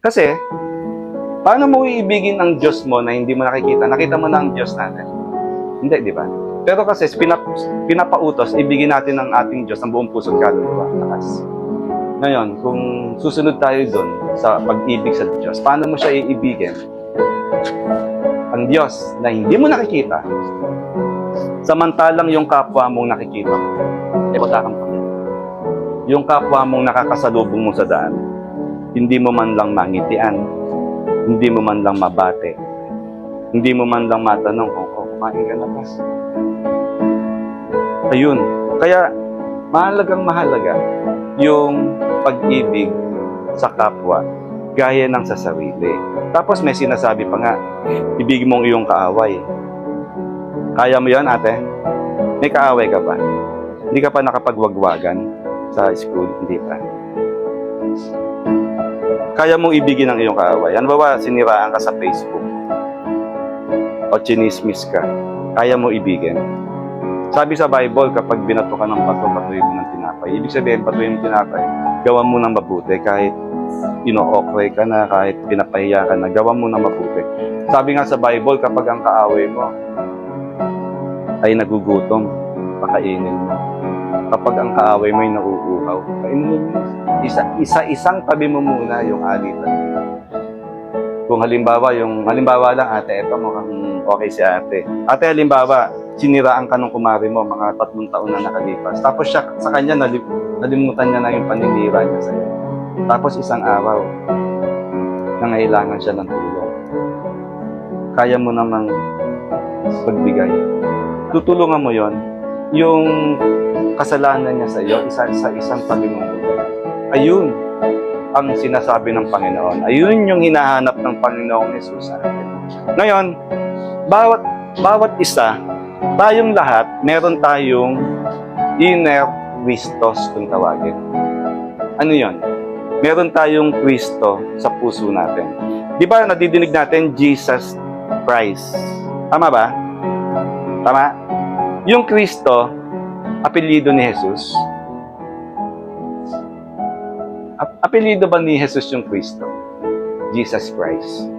Kasi, paano mo iibigin ang Diyos mo na hindi mo nakikita? Nakita mo na ang Diyos natin. Hindi, di ba? Pero kasi pinapautos, ibigin natin ang ating Diyos ng buong puso at kaluluwa. Lakas. Ngayon, kung susunod tayo doon sa pag-ibig sa Diyos, paano mo siya iibigin? Ang Diyos na hindi mo nakikita, samantalang yung kapwa mong nakikita mo, wala kang pakialam. Yung kapwa mong nakakasalubong mo sa daan, hindi mo man lang mangitian, hindi mo man lang mabate, hindi mo man lang matanong kung kumain ka na ba. Ayun. Kaya, mahalaga yung pag-ibig sa kapwa gaya ng sa sarili. Tapos may sinasabi pa nga, ibigin mo ang iyong kaaway. Kaya mo yan, ate? May kaaway ka ba? Hindi ka pa nakapagwagwagan sa school? Hindi pa. Kaya mong ibigin ang iyong kaaway. Ano ba siniraan ka sa Facebook? O chinismis ka? Kaya mo ibigin? Sabi sa Bible, kapag binato ka ng bato, batuhin mo ng tinapay. Ibig sabihin, batuhin mo ng tinapay, gawan mo ng mabuti. Kahit ino-okray ka na, kahit pinapahiya ka na, gawan mo ng mabuti. Sabi nga sa Bible, kapag ang kaaway mo ay nagugutom, pakainin mo. Kapag ang kaaway mo ay nauuhaw, kainin mo. Isa-isang tabi mo muna yung alitan. Kung halimbawa lang, ate, eto mukhang okay si ate. Ate, halimbawa, siniraan ka ng kumari mo, mga 3 taon na nakalipas. Tapos siya, sa kanya, nalimutan niya na yung paninira niya sa'yo. Tapos isang araw, nangailangan siya ng tulong. Kaya mo namang pagbigay. Tutulungan mo yon, yung kasalanan niya sa iyo, sa isang tabi mo. Ayun ang sinasabi ng Panginoon. Ayun yung hinahanap ng Panginoong Jesus. Ngayon, bawat isa, tayong lahat, meron tayong inner Christos kung tawagin. Ano yon? Meron tayong Kristo sa puso natin. Di ba nadidinig natin Jesus Christ? Tama ba? Tama? Yung Kristo, apelyido ni Jesus. Apelyido ba ni Jesus yung Kristo? Jesus Christ.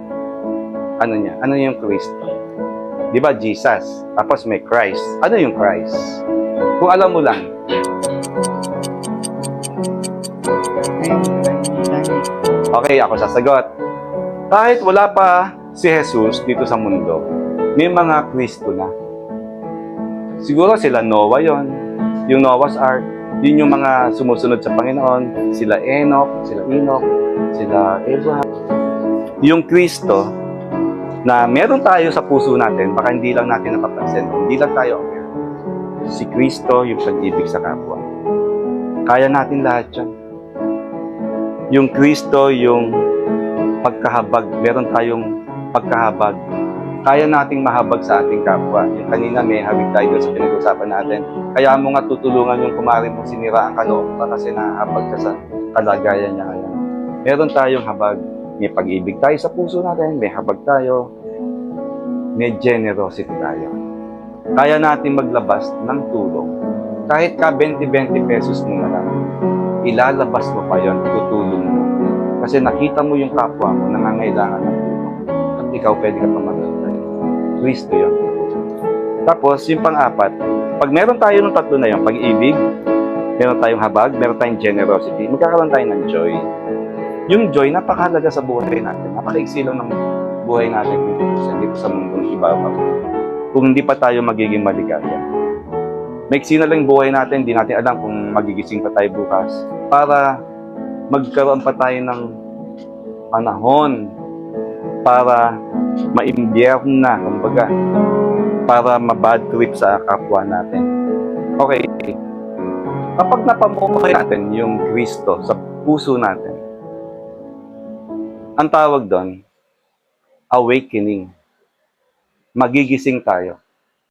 Ano niya? Ano yung Kristo? Di ba Jesus? Tapos may Christ. Ano yung Christ? Kung alam mo lang. Okay, ako sasagot. Kahit wala pa si Jesus dito sa mundo, may mga Kristo na. Siguro sila Noah yon, yung Noah's Ark, yun yung mga sumusunod sa Panginoon, sila Enoch, sila Abraham. Yung Kristo na meron tayo sa puso natin, baka hindi lang natin napapansin, hindi lang tayo aware. Si Kristo, yung pag-ibig sa kapwa. Kaya natin lahat yan. Yung Kristo, yung pagkahabag, meron tayong pagkahabag. Kaya nating mahabag sa ating kapwa. Yung kanina may habig tayo sa pinag-usapan natin. Kaya mo nga tutulungan yung kumari mo siniraan ka loob pa kasi nahabag ka sa kalagayan niya ngayon. Meron tayong habag. May pag-ibig tayo sa puso natin, may habag tayo, may generosity tayo. Kaya natin maglabas ng tulong. Kahit ka 20-20 pesos mo na lang, ilalabas mo pa yon, tutulong mo. Kasi nakita mo yung kapwa mo, nangangailangan ng tulong. At ikaw pwede ka pa maglagay. Kristo yun. Tapos, yung pang-apat, pag meron tayo ng tatlo na yun, pag-ibig, meron tayong habag, meron tayong generosity, magkakaroon tayo ng joy. Yung joy, napakahalaga sa buhay natin. Napakaiksi lang ng buhay natin dito sa mundong ibabaw. Kung hindi pa tayo magiging maligaya. Maiksi na lang buhay natin, hindi natin alam kung magigising pa tayo bukas. Para magkaroon pa tayo ng panahon para ma-imbierno na, kumbaga, para ma-bad trip sa kapwa natin. Okay. Kapag napamuhay natin yung Kristo sa puso natin, ang tawag doon, awakening. Magigising tayo.